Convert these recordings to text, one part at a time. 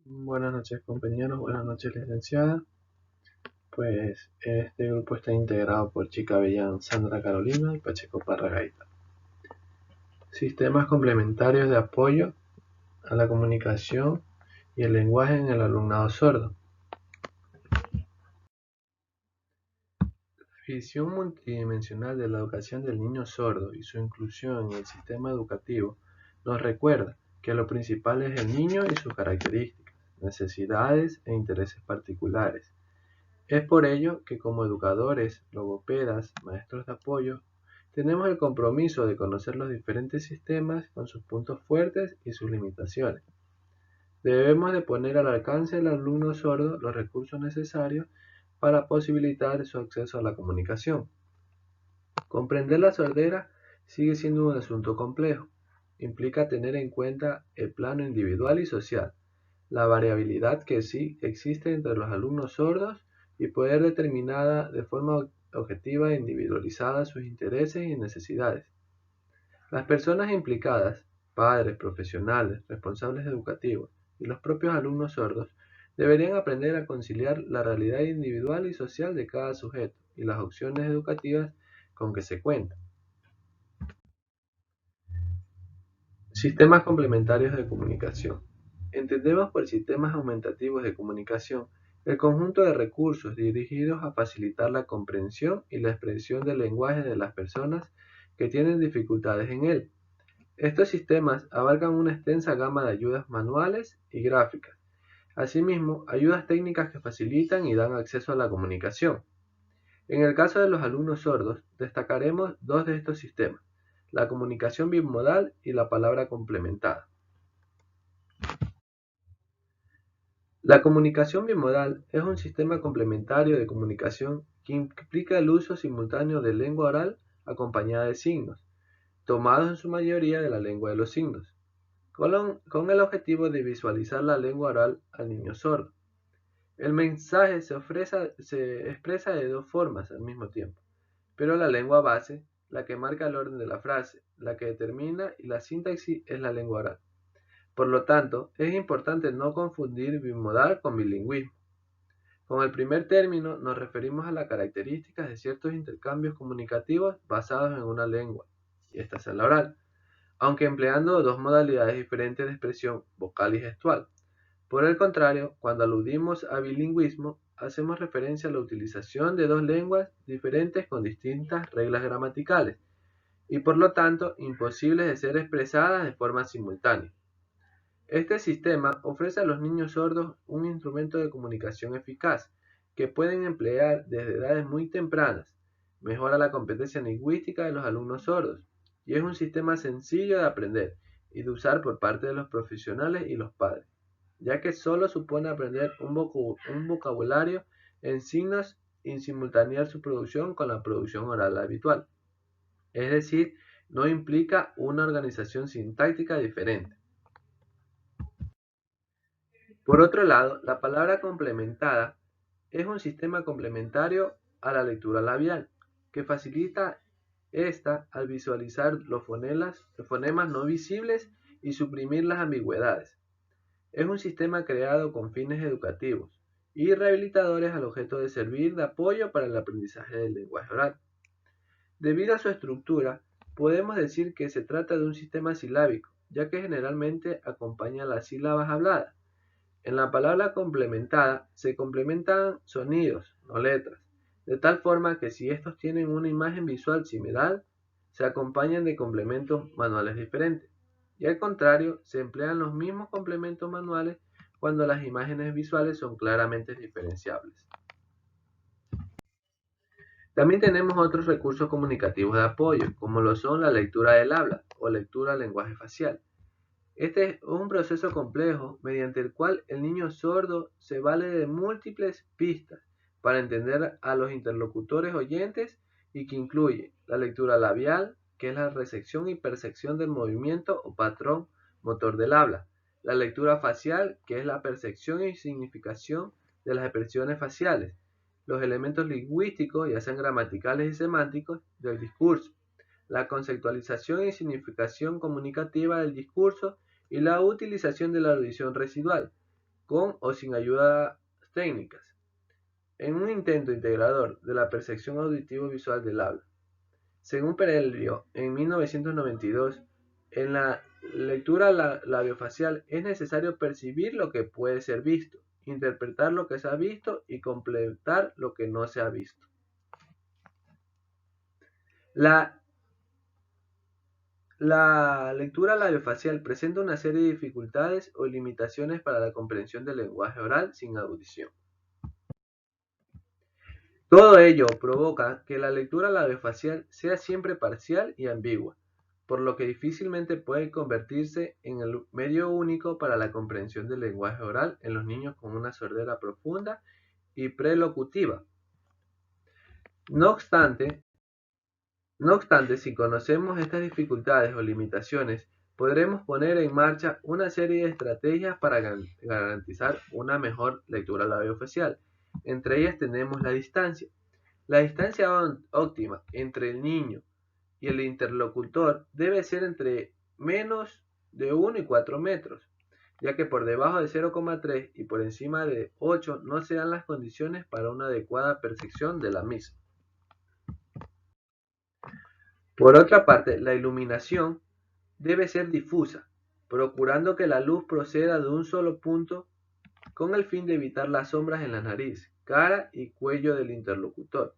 Buenas noches compañeros, buenas noches licenciada. Pues este grupo está integrado por Chica Bellán, Sandra Carolina y Pacheco Parra Gaita. Sistemas complementarios de apoyo a la comunicación y el lenguaje en el alumnado sordo. La visión multidimensional de la educación del niño sordo y su inclusión en el sistema educativo nos recuerda que lo principal es el niño y sus características, necesidades e intereses particulares. Es por ello que como educadores, logopedas, maestros de apoyo, tenemos el compromiso de conocer los diferentes sistemas con sus puntos fuertes y sus limitaciones. Debemos de poner al alcance del alumno sordo los recursos necesarios para posibilitar su acceso a la comunicación. Comprender la sordera sigue siendo un asunto complejo. Implica tener en cuenta el plano individual y social, la variabilidad que sí existe entre los alumnos sordos y poder determinar de forma objetiva e individualizada sus intereses y necesidades. Las personas implicadas, padres, profesionales, responsables educativos y los propios alumnos sordos, deberían aprender a conciliar la realidad individual y social de cada sujeto y las opciones educativas con que se cuenta. Sistemas complementarios de comunicación. Entendemos por sistemas aumentativos de comunicación el conjunto de recursos dirigidos a facilitar la comprensión y la expresión del lenguaje de las personas que tienen dificultades en él. Estos sistemas abarcan una extensa gama de ayudas manuales y gráficas. Asimismo, ayudas técnicas que facilitan y dan acceso a la comunicación. En el caso de los alumnos sordos, destacaremos dos de estos sistemas: la comunicación bimodal y la palabra complementada. La comunicación bimodal es un sistema complementario de comunicación que implica el uso simultáneo de lengua oral acompañada de signos, tomados en su mayoría de la lengua de los signos, con el objetivo de visualizar la lengua oral al niño sordo. El mensaje se expresa de dos formas al mismo tiempo, pero la lengua base, la que marca el orden de la frase, la que determina y la sintaxis es la lengua oral. Por lo tanto, es importante no confundir bimodal con bilingüismo. Con el primer término nos referimos a las características de ciertos intercambios comunicativos basados en una lengua, y esta es la oral, aunque empleando dos modalidades diferentes de expresión, vocal y gestual. Por el contrario, cuando aludimos a bilingüismo, hacemos referencia a la utilización de dos lenguas diferentes con distintas reglas gramaticales, y por lo tanto imposibles de ser expresadas de forma simultánea. Este sistema ofrece a los niños sordos un instrumento de comunicación eficaz que pueden emplear desde edades muy tempranas, mejora la competencia lingüística de los alumnos sordos y es un sistema sencillo de aprender y de usar por parte de los profesionales y los padres, ya que solo supone aprender un vocabulario en signos y simultanear su producción con la producción oral habitual. Es decir, no implica una organización sintáctica diferente. Por otro lado, la palabra complementada es un sistema complementario a la lectura labial, que facilita esta al visualizar los fonemas no visibles y suprimir las ambigüedades. Es un sistema creado con fines educativos y rehabilitadores al objeto de servir de apoyo para el aprendizaje del lenguaje oral. Debido a su estructura, podemos decir que se trata de un sistema silábico, ya que generalmente acompaña las sílabas habladas. En la palabra complementada se complementan sonidos, no letras, de tal forma que si estos tienen una imagen visual similar, se acompañan de complementos manuales diferentes. Y al contrario, se emplean los mismos complementos manuales cuando las imágenes visuales son claramente diferenciables. También tenemos otros recursos comunicativos de apoyo, como lo son la lectura del habla o lectura del lenguaje facial. Este es un proceso complejo mediante el cual el niño sordo se vale de múltiples pistas para entender a los interlocutores oyentes y que incluye la lectura labial, que es la recepción y percepción del movimiento o patrón motor del habla, la lectura facial, que es la percepción y significación de las expresiones faciales, los elementos lingüísticos, ya sean gramaticales y semánticos, del discurso, la conceptualización y significación comunicativa del discurso y la utilización de la audición residual, con o sin ayudas técnicas, en un intento integrador de la percepción auditivo-visual del habla. Según Perellio, en 1992, en la lectura labiofacial es necesario percibir lo que puede ser visto, interpretar lo que se ha visto y completar lo que no se ha visto. La lectura labiofacial presenta una serie de dificultades o limitaciones para la comprensión del lenguaje oral sin audición. Todo ello provoca que la lectura labiofacial sea siempre parcial y ambigua, por lo que difícilmente puede convertirse en el medio único para la comprensión del lenguaje oral en los niños con una sordera profunda y prelocutiva. No obstante, si conocemos estas dificultades o limitaciones, podremos poner en marcha una serie de estrategias para garantizar una mejor lectura labiofacial. Entre ellas tenemos la distancia. La distancia óptima entre el niño y el interlocutor debe ser entre menos de 1 y 4 metros, ya que por debajo de 0,3 y por encima de 8 no se dan las condiciones para una adecuada percepción de la misma. Por otra parte, la iluminación debe ser difusa, procurando que la luz proceda de un solo punto con el fin de evitar las sombras en la nariz, cara y cuello del interlocutor.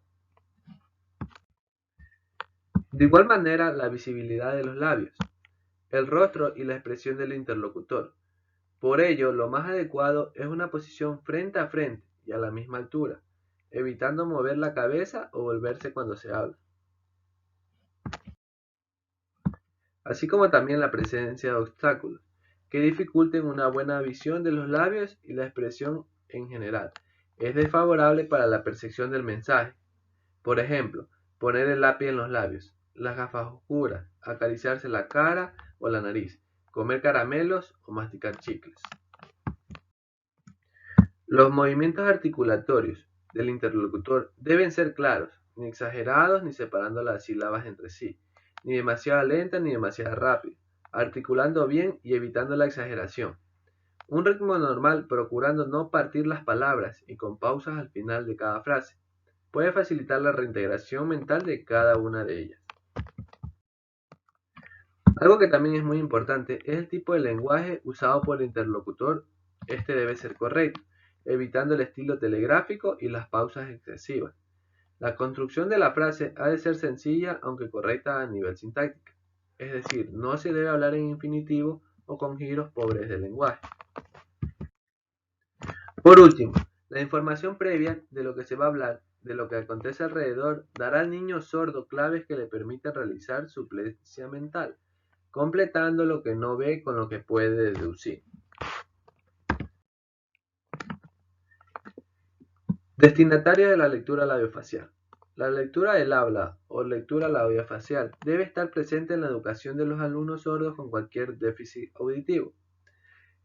De igual manera, la visibilidad de los labios, el rostro y la expresión del interlocutor. Por ello, lo más adecuado es una posición frente a frente y a la misma altura, evitando mover la cabeza o volverse cuando se habla. Así como también la presencia de obstáculos, que dificulten una buena visión de los labios y la expresión en general. Es desfavorable para la percepción del mensaje. Por ejemplo, poner el lápiz en los labios, las gafas oscuras, acariciarse la cara o la nariz, comer caramelos o masticar chicles. Los movimientos articulatorios del interlocutor deben ser claros, ni exagerados ni separando las sílabas entre sí, ni demasiado lentas ni demasiado rápidas, articulando bien y evitando la exageración. Un ritmo normal procurando no partir las palabras y con pausas al final de cada frase. Puede facilitar la reintegración mental de cada una de ellas. Algo que también es muy importante es el tipo de lenguaje usado por el interlocutor. Este debe ser correcto, evitando el estilo telegráfico y las pausas excesivas. La construcción de la frase ha de ser sencilla aunque correcta a nivel sintáctico. Es decir, no se debe hablar en infinitivo o con giros pobres de lenguaje. Por último, la información previa de lo que se va a hablar, de lo que acontece alrededor, dará al niño sordo claves que le permitan realizar suplencia mental, completando lo que no ve con lo que puede deducir. Destinatario de la lectura labiofacial. La lectura del habla o lectura labiofacial debe estar presente en la educación de los alumnos sordos con cualquier déficit auditivo.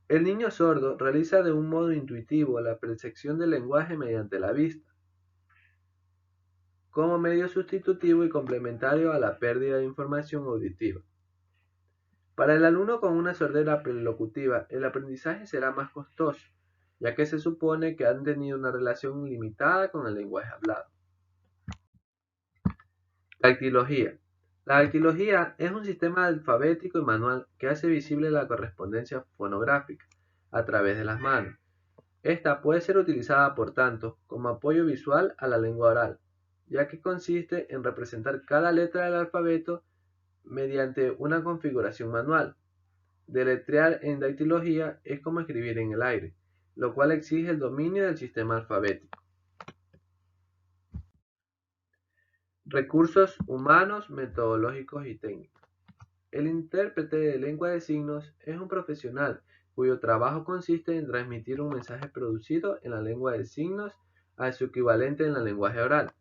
El niño sordo realiza de un modo intuitivo la percepción del lenguaje mediante la vista, como medio sustitutivo y complementario a la pérdida de información auditiva. Para el alumno con una sordera prelocutiva, el aprendizaje será más costoso, ya que se supone que han tenido una relación limitada con el lenguaje hablado. Dactilología. La dactilología es un sistema alfabético y manual que hace visible la correspondencia fonográfica a través de las manos. Esta puede ser utilizada, por tanto, como apoyo visual a la lengua oral, ya que consiste en representar cada letra del alfabeto mediante una configuración manual. Deletrear en dactilología es como escribir en el aire, lo cual exige el dominio del sistema alfabético. Recursos humanos, metodológicos y técnicos. El intérprete de lengua de signos es un profesional cuyo trabajo consiste en transmitir un mensaje producido en la lengua de signos a su equivalente en el lenguaje oral,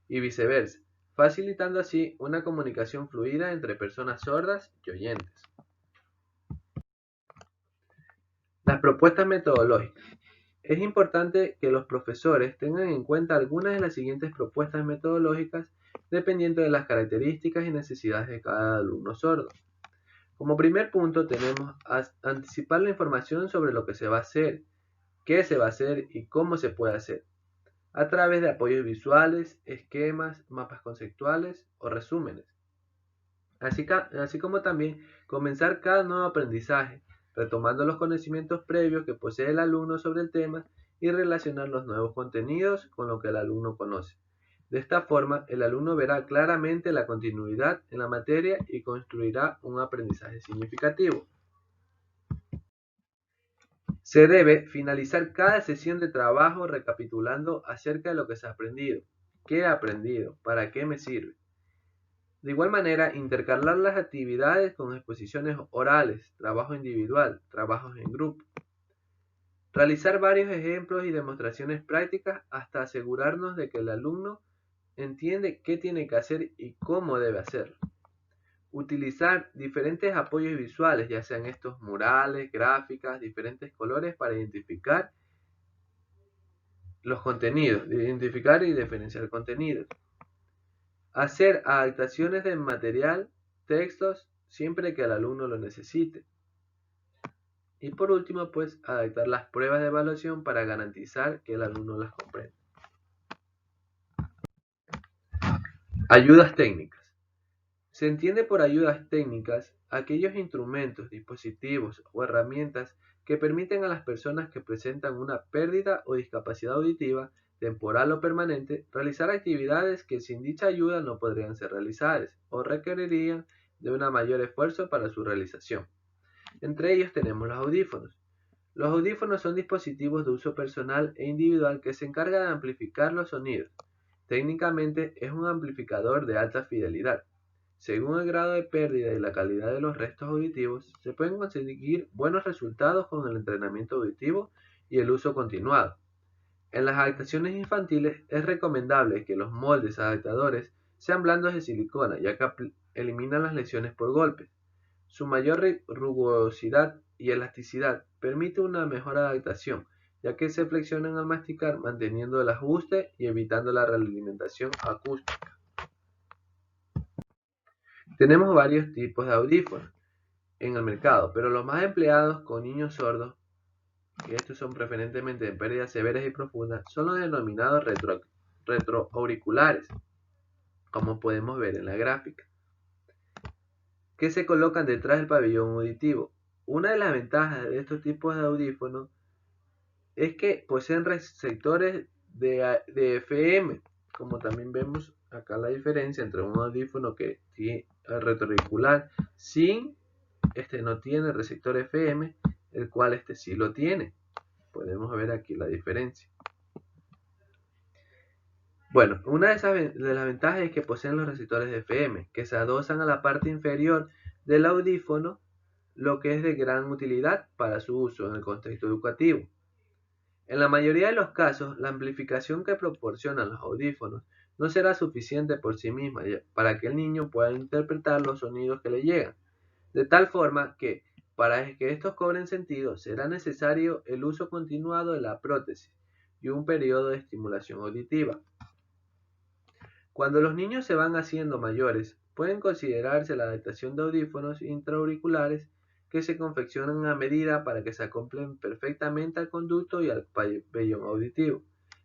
y viceversa, facilitando así una comunicación fluida entre personas sordas y oyentes. Las propuestas metodológicas. Es importante que los profesores tengan en cuenta algunas de las siguientes propuestas metodológicas dependiendo de las características y necesidades de cada alumno sordo. Como primer punto tenemos anticipar la información sobre lo que se va a hacer qué se va a hacer y cómo se puede hacer, a través de apoyos visuales, esquemas, mapas conceptuales o resúmenes. Así como también comenzar cada nuevo aprendizaje, retomando los conocimientos previos que posee el alumno sobre el tema y relacionar los nuevos contenidos con lo que el alumno conoce. De esta forma, el alumno verá claramente la continuidad en la materia y construirá un aprendizaje significativo. Se debe finalizar cada sesión de trabajo recapitulando acerca de lo que se ha aprendido, qué he aprendido, para qué me sirve. De igual manera, intercalar las actividades con exposiciones orales, trabajo individual, trabajos en grupo. Realizar varios ejemplos y demostraciones prácticas hasta asegurarnos de que el alumno entiende qué tiene que hacer y cómo debe hacerlo. Utilizar diferentes apoyos visuales, ya sean estos murales, gráficas, diferentes colores para identificar los contenidos, identificar y diferenciar contenidos. Hacer adaptaciones de material, textos, siempre que el alumno lo necesite. Y por último, pues, adaptar las pruebas de evaluación para garantizar que el alumno las comprenda. Ayudas técnicas. Se entiende por ayudas técnicas aquellos instrumentos, dispositivos o herramientas que permiten a las personas que presentan una pérdida o discapacidad auditiva, temporal o permanente, realizar actividades que sin dicha ayuda no podrían ser realizadas o requerirían de un mayor esfuerzo para su realización. Entre ellos tenemos los audífonos. Los audífonos son dispositivos de uso personal e individual que se encargan de amplificar los sonidos. Técnicamente es un amplificador de alta fidelidad. Según el grado de pérdida y la calidad de los restos auditivos, se pueden conseguir buenos resultados con el entrenamiento auditivo y el uso continuado. En las adaptaciones infantiles es recomendable que los moldes adaptadores sean blandos de silicona, ya que eliminan las lesiones por golpes. Su mayor rugosidad y elasticidad permite una mejor adaptación, ya que se flexionan al masticar manteniendo el ajuste y evitando la realimentación acústica. Tenemos varios tipos de audífonos en el mercado, pero los más empleados con niños sordos, que estos son preferentemente de pérdidas severas y profundas, son los denominados retroauriculares, como podemos ver en la gráfica, que se colocan detrás del pabellón auditivo. Una de las ventajas de estos tipos de audífonos es que poseen receptores de FM, como también vemos acá la diferencia entre un audífono que tiene retroauricular no tiene receptor FM, el cual este sí lo tiene. Podemos ver aquí la diferencia. Bueno, una de las ventajas es que poseen los receptores de FM, que se adosan a la parte inferior del audífono, lo que es de gran utilidad para su uso en el contexto educativo. En la mayoría de los casos, la amplificación que proporcionan los audífonos no será suficiente por sí misma para que el niño pueda interpretar los sonidos que le llegan, de tal forma que, para que estos cobren sentido, será necesario el uso continuado de la prótesis y un periodo de estimulación auditiva. Cuando los niños se van haciendo mayores, pueden considerarse la adaptación de audífonos intraauriculares que se confeccionan a medida para que se acoplen perfectamente al conducto y al pabellón auditivo.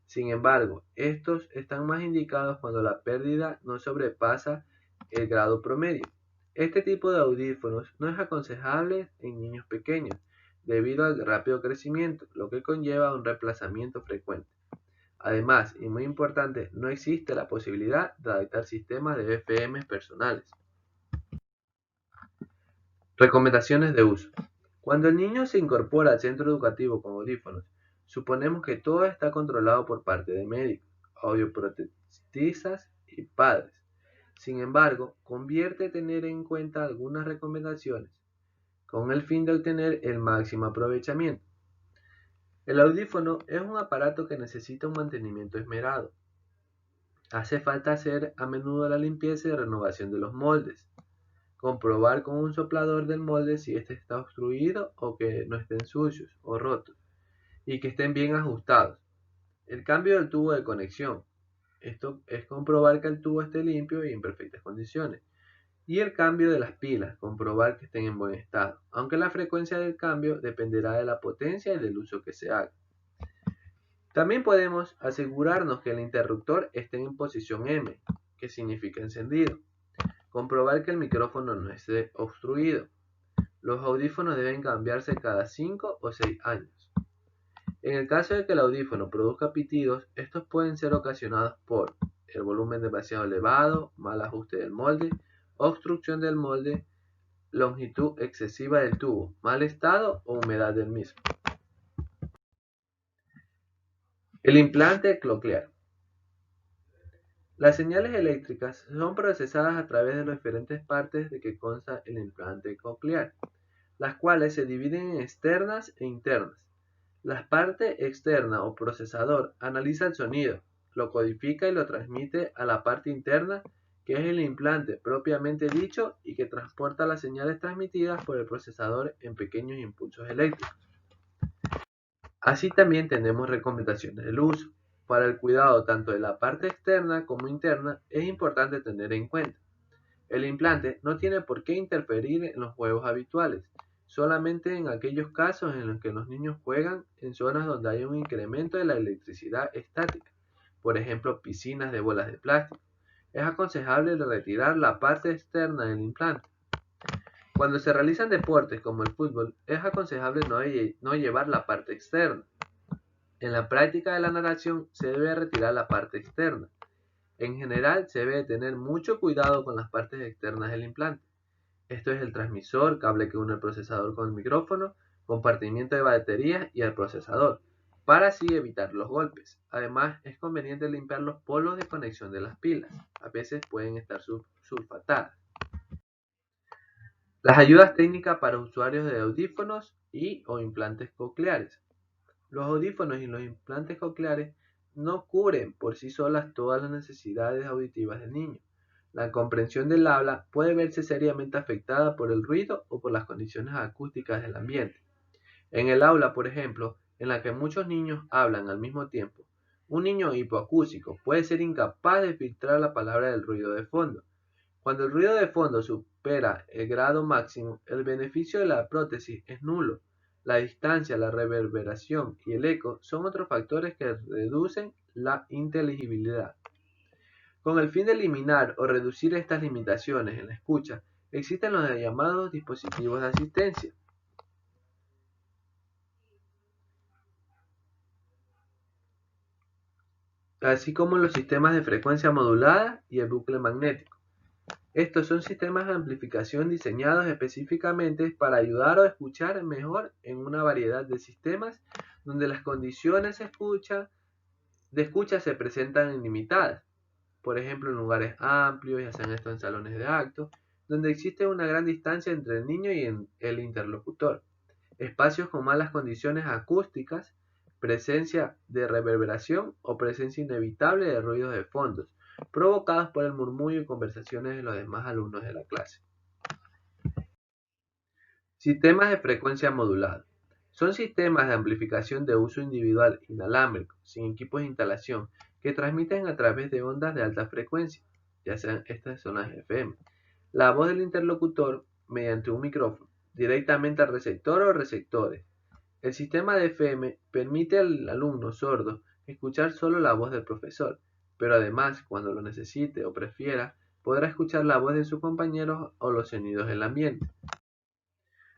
Sin embargo, estos están más indicados cuando la pérdida no sobrepasa el grado promedio. Este tipo de audífonos no es aconsejable en niños pequeños, debido al rápido crecimiento, lo que conlleva un reemplazamiento frecuente. Además, y muy importante, no existe la posibilidad de adaptar sistemas de FM personales. Recomendaciones de uso. Cuando el niño se incorpora al centro educativo con audífonos, suponemos que todo está controlado por parte de médicos, audioprotecistas y padres. Sin embargo, conviene tener en cuenta algunas recomendaciones con el fin de obtener el máximo aprovechamiento. El audífono es un aparato que necesita un mantenimiento esmerado. Hace falta hacer a menudo la limpieza y renovación de los moldes. Comprobar con un soplador del molde si éste está obstruido o que no estén sucios o rotos y que estén bien ajustados. El cambio del tubo de conexión. Esto es comprobar que el tubo esté limpio y en perfectas condiciones. Y el cambio de las pilas, comprobar que estén en buen estado, aunque la frecuencia del cambio dependerá de la potencia y del uso que se haga. También podemos asegurarnos que el interruptor esté en posición M, que significa encendido. Comprobar que el micrófono no esté obstruido. Los audífonos deben cambiarse cada 5 o 6 años. En el caso de que el audífono produzca pitidos, estos pueden ser ocasionados por el volumen demasiado elevado, mal ajuste del molde, obstrucción del molde, longitud excesiva del tubo, mal estado o humedad del mismo. El implante coclear. Las señales eléctricas son procesadas a través de las diferentes partes de que consta el implante coclear, las cuales se dividen en externas e internas. La parte externa o procesador analiza el sonido, lo codifica y lo transmite a la parte interna, que es el implante propiamente dicho y que transporta las señales transmitidas por el procesador en pequeños impulsos eléctricos. Así también tenemos recomendaciones del uso. Para el cuidado tanto de la parte externa como interna es importante tener en cuenta. El implante no tiene por qué interferir en los juegos habituales, solamente en aquellos casos en los que los niños juegan en zonas donde hay un incremento de la electricidad estática, por ejemplo piscinas de bolas de plástico. Es aconsejable retirar la parte externa del implante. Cuando se realizan deportes como el fútbol, es aconsejable no llevar la parte externa. En la práctica de la natación se debe retirar la parte externa. En general se debe tener mucho cuidado con las partes externas del implante. Esto es el transmisor, cable que une el procesador con el micrófono, compartimiento de baterías y el procesador, para así evitar los golpes. Además, es conveniente limpiar los polos de conexión de las pilas. A veces pueden estar sulfatadas. Las ayudas técnicas para usuarios de audífonos y o implantes cocleares. Los audífonos y los implantes cocleares no cubren por sí solas todas las necesidades auditivas del niño. La comprensión del habla puede verse seriamente afectada por el ruido o por las condiciones acústicas del ambiente. En el aula, por ejemplo, en la que muchos niños hablan al mismo tiempo, un niño hipoacúsico puede ser incapaz de filtrar la palabra del ruido de fondo. Cuando el ruido de fondo supera el grado máximo, el beneficio de la prótesis es nulo. La distancia, la reverberación y el eco son otros factores que reducen la inteligibilidad. Con el fin de eliminar o reducir estas limitaciones en la escucha, existen los llamados dispositivos de asistencia, así como los sistemas de frecuencia modulada y el bucle magnético. Estos son sistemas de amplificación diseñados específicamente para ayudar a escuchar mejor en una variedad de sistemas donde las condiciones de escucha se presentan limitadas. Por ejemplo, en lugares amplios, ya sean estos en salones de actos, donde existe una gran distancia entre el niño y el interlocutor. Espacios con malas condiciones acústicas, presencia de reverberación o presencia inevitable de ruidos de fondos, provocados por el murmullo y conversaciones de los demás alumnos de la clase. Sistemas de frecuencia modulada. Son sistemas de amplificación de uso individual inalámbrico, sin equipos de instalación, que transmiten a través de ondas de alta frecuencia, ya sean estas son las FM. La voz del interlocutor mediante un micrófono, directamente al receptor o receptores. El sistema de FM permite al alumno sordo escuchar solo la voz del profesor, pero además, cuando lo necesite o prefiera, podrá escuchar la voz de sus compañeros o los sonidos del ambiente.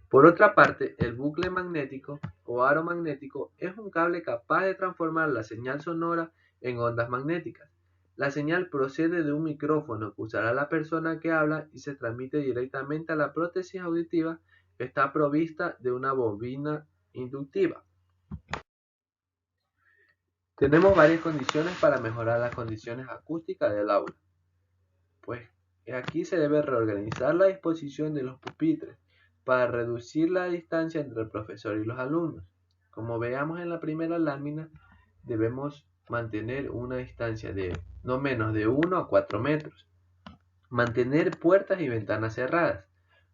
Por otra parte, el bucle magnético o aro magnético es un cable capaz de transformar la señal sonora en ondas magnéticas. La señal procede de un micrófono que usará la persona que habla y se transmite directamente a la prótesis auditiva que está provista de una bobina inductiva. Tenemos varias condiciones para mejorar las condiciones acústicas del aula. Pues aquí se debe reorganizar la disposición de los pupitres para reducir la distancia entre el profesor y los alumnos. Como veamos en la primera lámina, debemos mantener una distancia de no menos de 1 a 4 metros. Mantener puertas y ventanas cerradas.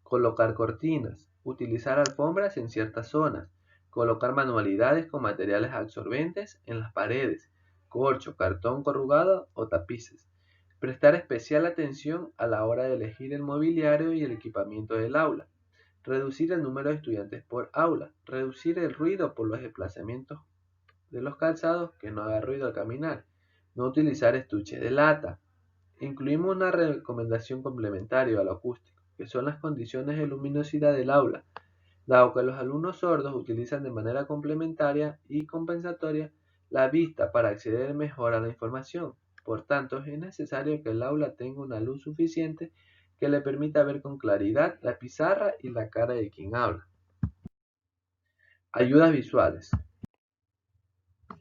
Colocar cortinas. Utilizar alfombras en ciertas zonas. Colocar manualidades con materiales absorbentes en las paredes. Corcho, cartón corrugado o tapices. Prestar especial atención a la hora de elegir el mobiliario y el equipamiento del aula. Reducir el número de estudiantes por aula. Reducir el ruido por los desplazamientos de los calzados que no haga ruido al caminar, no utilizar estuches de lata. Incluimos una recomendación complementaria a lo acústico, que son las condiciones de luminosidad del aula, dado que los alumnos sordos utilizan de manera complementaria y compensatoria la vista para acceder mejor a la información. Por tanto, es necesario que el aula tenga una luz suficiente que le permita ver con claridad la pizarra y la cara de quien habla. Ayudas visuales.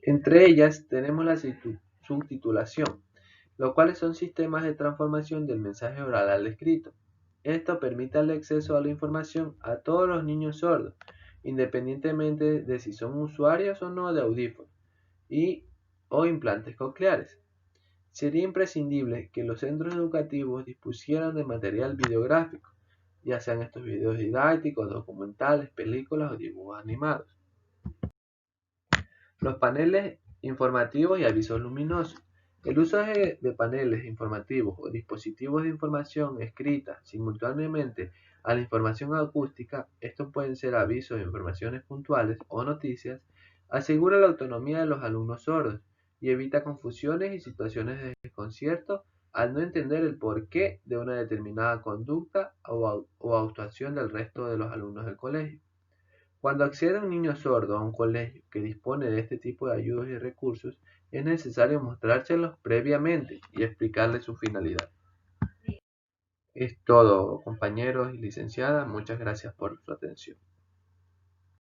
Entre ellas tenemos la subtitulación, los cuales son sistemas de transformación del mensaje oral al escrito. Esto permite el acceso a la información a todos los niños sordos, independientemente de si son usuarios o no de audífonos o implantes cocleares. Sería imprescindible que los centros educativos dispusieran de material videográfico, ya sean estos videos didácticos, documentales, películas o dibujos animados. Los paneles informativos y avisos luminosos. El uso de paneles informativos o dispositivos de información escrita simultáneamente a la información acústica, estos pueden ser avisos, informaciones puntuales o noticias, asegura la autonomía de los alumnos sordos y evita confusiones y situaciones de desconcierto al no entender el porqué de una determinada conducta o actuación del resto de los alumnos del colegio. Cuando accede un niño sordo a un colegio que dispone de este tipo de ayudas y recursos, es necesario mostrárselos previamente y explicarle su finalidad. Es todo, compañeros y licenciadas. Muchas gracias por su atención.